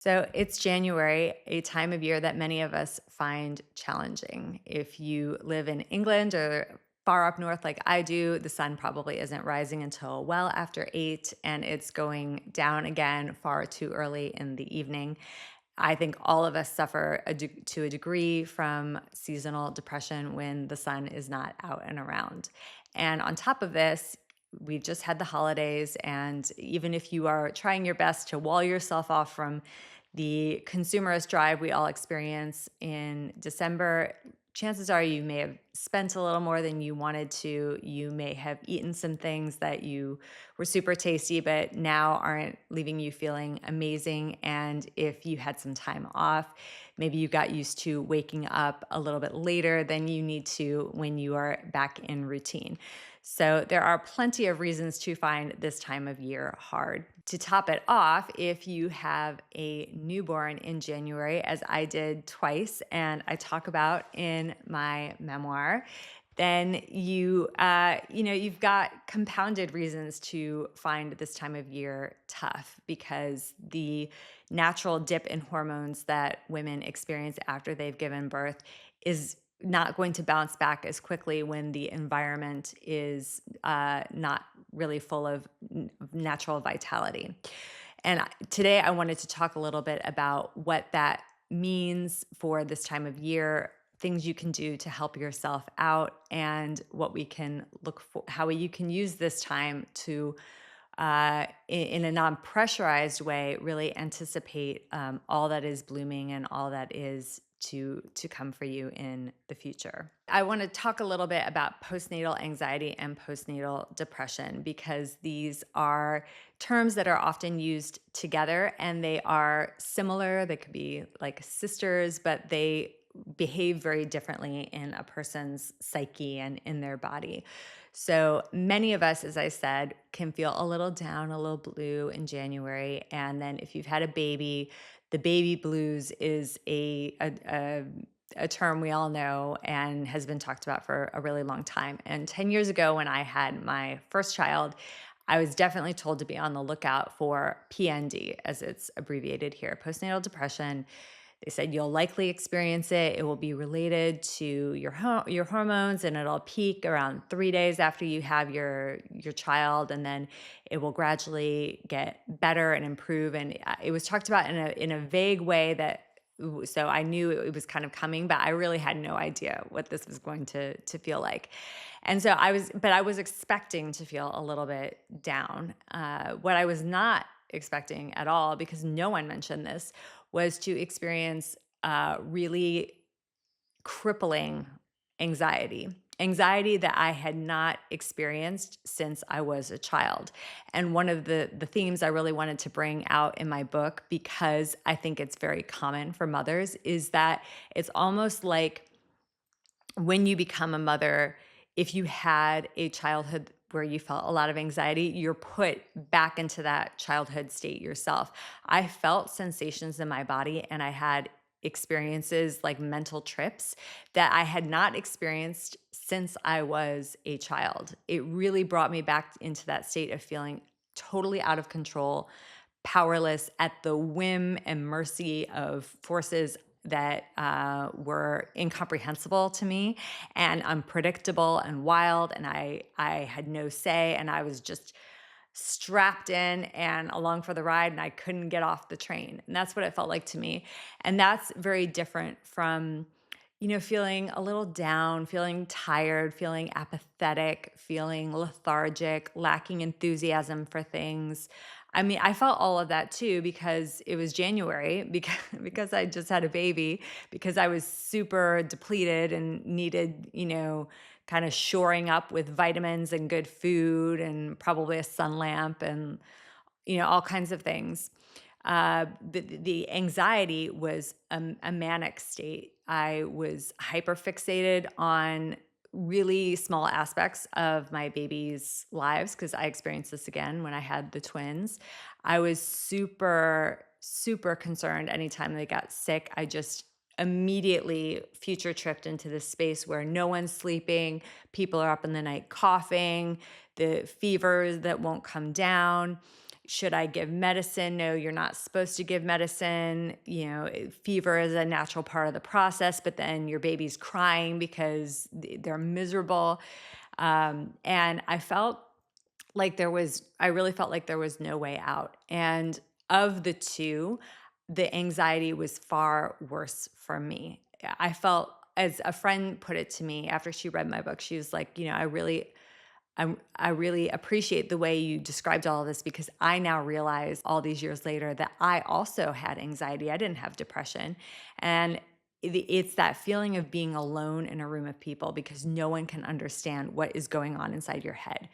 So it's January, a time of year that many of us find challenging. If you live in England or far up north like I do, the sun probably isn't rising until well after 8, and it's going down again far too early in the evening. I think all of us suffer to a degree from seasonal depression when the sun is not out and around. And on top of this, we've just had the holidays. And even if you are trying your best to wall yourself off from the consumerist drive we all experience in December, chances are you may have spent a little more than you wanted to. You may have eaten some things that you were super tasty, but now aren't leaving you feeling amazing. And if you had some time off, maybe you got used to waking up a little bit later than you need to when you are back in routine. So there are plenty of reasons to find this time of year hard. To top it off, if you have a newborn in January, as I did twice, and I talk about in my memoir, then you've got compounded reasons to find this time of year tough because the natural dip in hormones that women experience after they've given birth is not going to bounce back as quickly when the environment is not really full of natural vitality. And today I wanted to talk a little bit about what that means for this time of year, things you can do to help yourself out, and what we can look for, how you can use this time to, in a non pressurized way, really anticipate all that is blooming and all that is to come for you in the future. I want to talk a little bit about postnatal anxiety and postnatal depression because these are terms that are often used together and they are similar. They could be like sisters, but they behave very differently in a person's psyche and in their body. So many of us, as I said, can feel a little down, a little blue in January. And then if you've had a baby, the baby blues is a term we all know and has been talked about for a really long time. And 10 years ago, when I had my first child, I was definitely told to be on the lookout for PND, as it's abbreviated here, postnatal depression. They said you'll likely experience it. It will be related to your hormones, and it'll peak around 3 days after you have your child, and then it will gradually get better and improve. And it was talked about in a vague way that. So I knew it was kind of coming, but I really had no idea what this was going to feel like. And so I was expecting to feel a little bit down. What I was not expecting at all, because no one mentioned this, was to experience really crippling anxiety. Anxiety that I had not experienced since I was a child. And one of the themes I really wanted to bring out in my book, because I think it's very common for mothers, is that it's almost like when you become a mother, if you had a childhood where you felt a lot of anxiety, you're put back into that childhood state yourself. I felt sensations in my body and I had experiences like mental trips that I had not experienced since I was a child. It really brought me back into that state of feeling totally out of control, powerless, at the whim and mercy of forces that were incomprehensible to me and unpredictable and wild. And I had no say, and I was just strapped in and along for the ride, and I couldn't get off the train. And that's what it felt like to me. And that's very different from, feeling a little down, feeling tired, feeling apathetic, feeling lethargic, lacking enthusiasm for things. I mean, I felt all of that too because it was January, because I just had a baby, because I was super depleted and needed, kind of shoring up with vitamins and good food and probably a sun lamp and, all kinds of things. The anxiety was a manic state. I was hyper fixated on really small aspects of my baby's lives because I experienced this again when I had the twins. I was super, super concerned anytime they got sick. I just immediately future tripped into this space where no one's sleeping, people are up in the night coughing, the fevers that won't come down, should I give medicine? No, you're not supposed to give medicine. Fever is a natural part of the process, but then your baby's crying because they're miserable. And I really felt like there was no way out. And of the two, the anxiety was far worse for me. I felt, as a friend put it to me after she read my book, she was like, I really appreciate the way you described all of this, because I now realize all these years later that I also had anxiety. I didn't have depression. And it's that feeling of being alone in a room of people because no one can understand what is going on inside your head.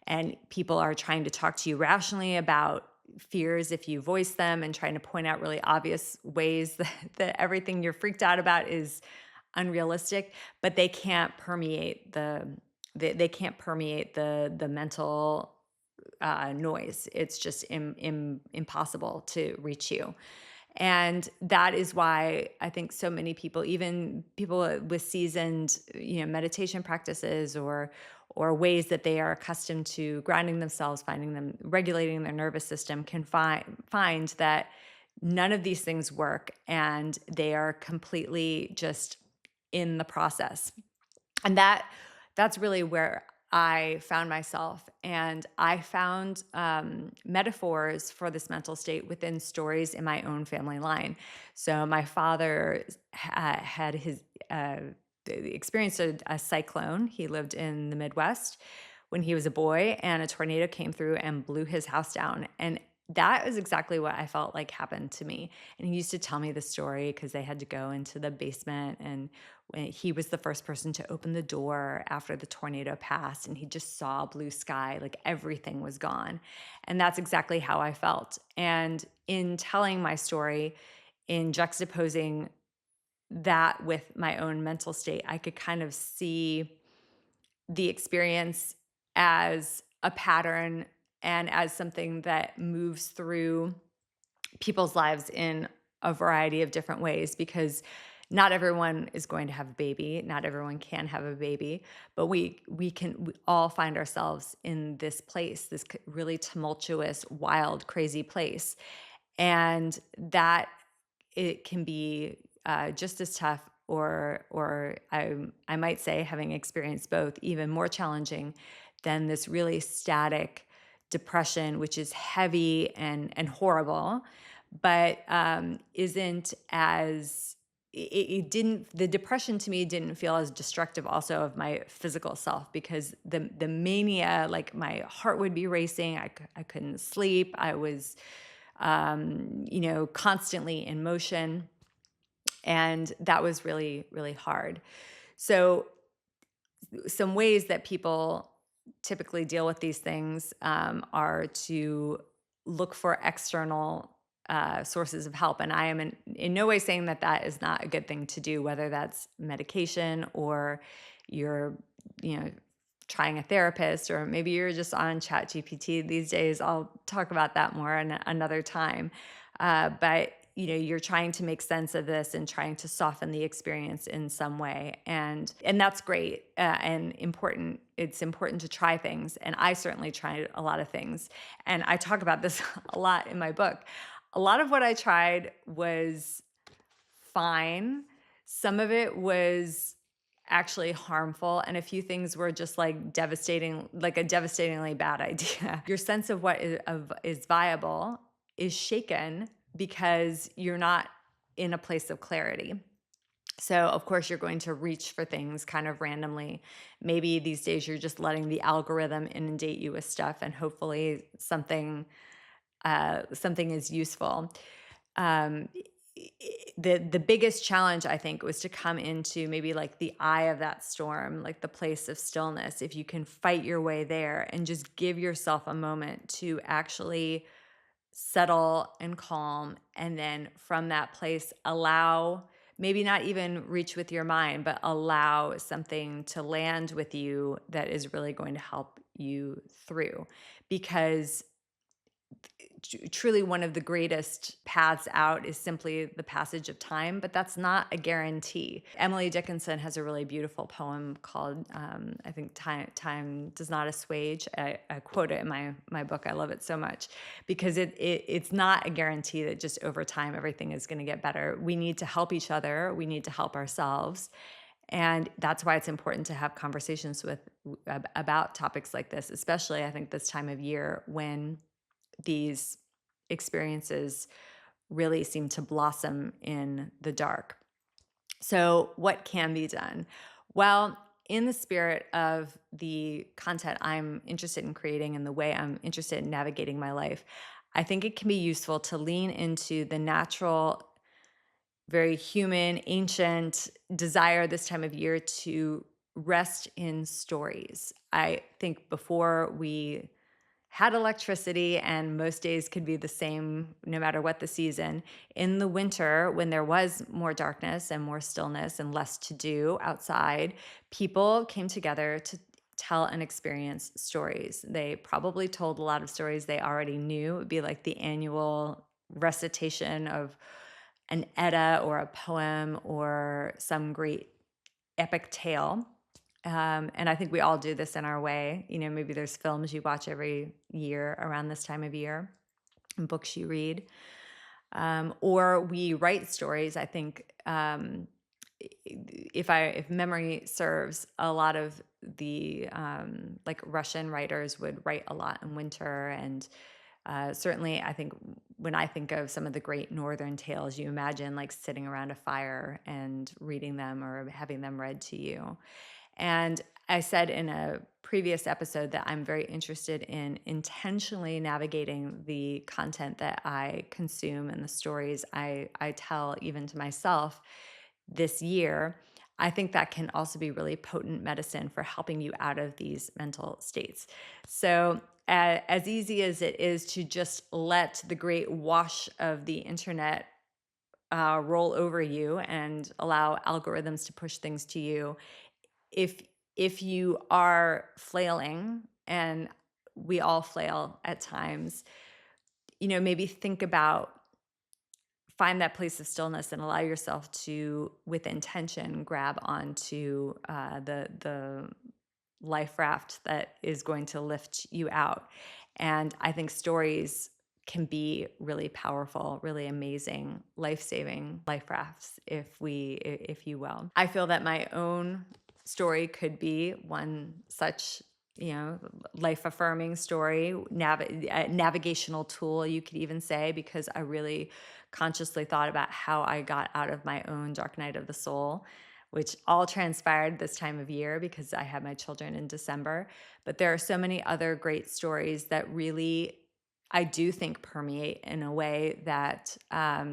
And people are trying to talk to you rationally about fears if you voice them, and trying to point out really obvious ways that everything you're freaked out about is unrealistic, but they can't permeate they can't permeate the mental noise. It's just impossible to reach you. And that is why I think so many people, even people with seasoned, meditation practices, or ways that they are accustomed to grounding themselves, finding them regulating their nervous system, can find that none of these things work, and they are completely just in the process. And that's really where I found myself. And I found metaphors for this mental state within stories in my own family line. So my father had experienced a cyclone. He lived in the Midwest when he was a boy, and a tornado came through and blew his house down. And that is exactly what I felt like happened to me. And he used to tell me the story because they had to go into the basement, and when he was the first person to open the door after the tornado passed, and he just saw blue sky, like everything was gone. And that's exactly how I felt. And in telling my story, in juxtaposing that with my own mental state, I could kind of see the experience as a pattern and as something that moves through people's lives in a variety of different ways, because not everyone is going to have a baby, not everyone can have a baby, but we all find ourselves in this place, this really tumultuous, wild, crazy place. And that it can be just as tough, or I might say, having experienced both, even more challenging than this really static depression, which is heavy and horrible, but isn't as it didn't the depression to me didn't feel as destructive also of my physical self, because the mania, like my heart would be racing, I couldn't sleep, I was constantly in motion. And that was really, really hard. So, some ways that people typically deal with these things are to look for external sources of help. And I am in no way saying that that is not a good thing to do, whether that's medication, or you're, you know, trying a therapist, or maybe you're just on Chat GPT these days. I'll talk about that more another time. But you're trying to make sense of this and trying to soften the experience in some way, and that's great and important. It's important to try things, and I certainly tried a lot of things, and I talk about this a lot in my book. A lot of what I tried was fine. Some of it was actually harmful, and a few things were just like a devastatingly bad idea. Your sense of what is viable is shaken because you're not in a place of clarity. So, of course, you're going to reach for things kind of randomly. Maybe these days you're just letting the algorithm inundate you with stuff, and hopefully something is useful. Um, the biggest challenge, I think, was to come into maybe like the eye of that storm, like the place of stillness. If you can fight your way there and just give yourself a moment to actually settle and calm, and then from that place allow, maybe not even reach with your mind, but allow something to land with you that is really going to help you through. Because truly one of the greatest paths out is simply the passage of time, but that's not a guarantee. Emily Dickinson has a really beautiful poem called, I think, Time Does Not Assuage. I quote it in my book. I love it so much because it's not a guarantee that just over time everything is going to get better. We need to help each other. We need to help ourselves. And that's why it's important to have conversations about topics like this, especially I think this time of year when these experiences really seem to blossom in the dark. So, what can be done? Well, in the spirit of the content I'm interested in creating and the way I'm interested in navigating my life, I think it can be useful to lean into the natural, very human, ancient desire this time of year to rest in stories. I think before we had electricity and most days could be the same no matter what the season. In the winter, when there was more darkness and more stillness and less to do outside, people came together to tell and experience stories. They probably told a lot of stories they already knew. It would be like the annual recitation of an Edda or a poem or some great epic tale. And I think we all do this in our way. Maybe there's films you watch every year around this time of year and books you read. Or we write stories. I think if memory serves, a lot of the like Russian writers would write a lot in winter. And certainly I think when I think of some of the great Northern tales, you imagine like sitting around a fire and reading them or having them read to you. And I said in a previous episode that I'm very interested in intentionally navigating the content that I consume and the stories I tell, even to myself, this year. I think that can also be really potent medicine for helping you out of these mental states. So, as easy as it is to just let the great wash of the internet roll over you and allow algorithms to push things to you, if you are flailing, and we all flail at times, maybe think about, find that place of stillness and allow yourself to, with intention, grab onto the life raft that is going to lift you out. And I think stories can be really powerful, really amazing, life-saving life rafts, if you will. I feel that my own story could be one such, life-affirming story, navigational tool, you could even say, because I really consciously thought about how I got out of my own dark night of the soul, which all transpired this time of year because I had my children in December. But there are so many other great stories that really, I do think, permeate in a way that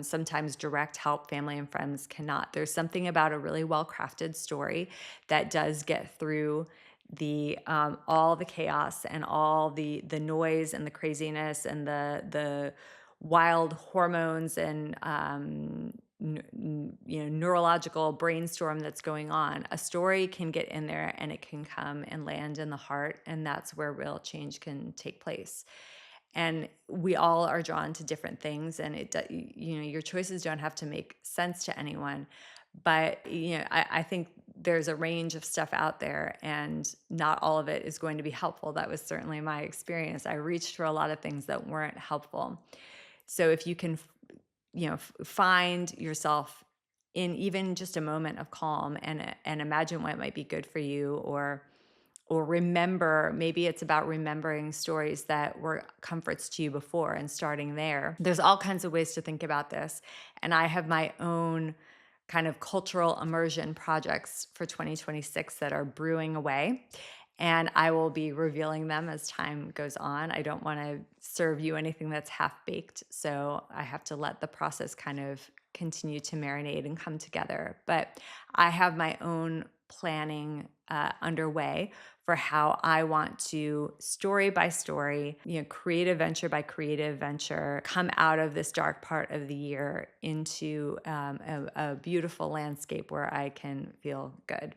sometimes direct help family and friends cannot. There's something about a really well-crafted story that does get through the all the chaos and all the noise and the craziness and the wild hormones and neurological brainstorm that's going on. A story can get in there and it can come and land in the heart, and that's where real change can take place. And we all are drawn to different things, and your choices don't have to make sense to anyone. But I think there's a range of stuff out there, and not all of it is going to be helpful. That was certainly my experience. I reached for a lot of things that weren't helpful. So if you can find yourself in even just a moment of calm and imagine what might be good for you, or remember, maybe it's about remembering stories that were comforts to you before and starting there. There's all kinds of ways to think about this. And I have my own kind of cultural immersion projects for 2026 that are brewing away. And I will be revealing them as time goes on. I don't want to serve you anything that's half baked. So I have to let the process kind of continue to marinate and come together. But I have my own planning underway for how I want to, story by story, creative venture by creative venture, come out of this dark part of the year into a beautiful landscape where I can feel good.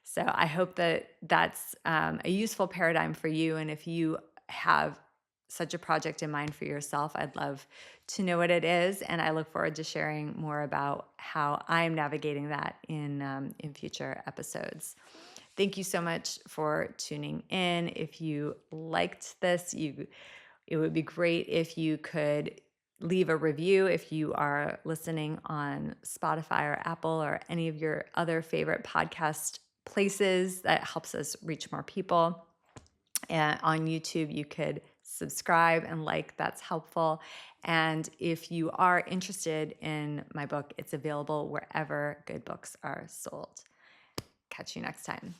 So I hope that that's a useful paradigm for you. And if you have such a project in mind for yourself, I'd love to know what it is, and I look forward to sharing more about how I'm navigating that in future episodes. Thank you so much for tuning in. If you liked this, it would be great if you could leave a review if you are listening on Spotify or Apple or any of your other favorite podcast places. That helps us reach more people. And on YouTube, you could subscribe and like, that's helpful. And if you are interested in my book, it's available wherever good books are sold. Catch you next time.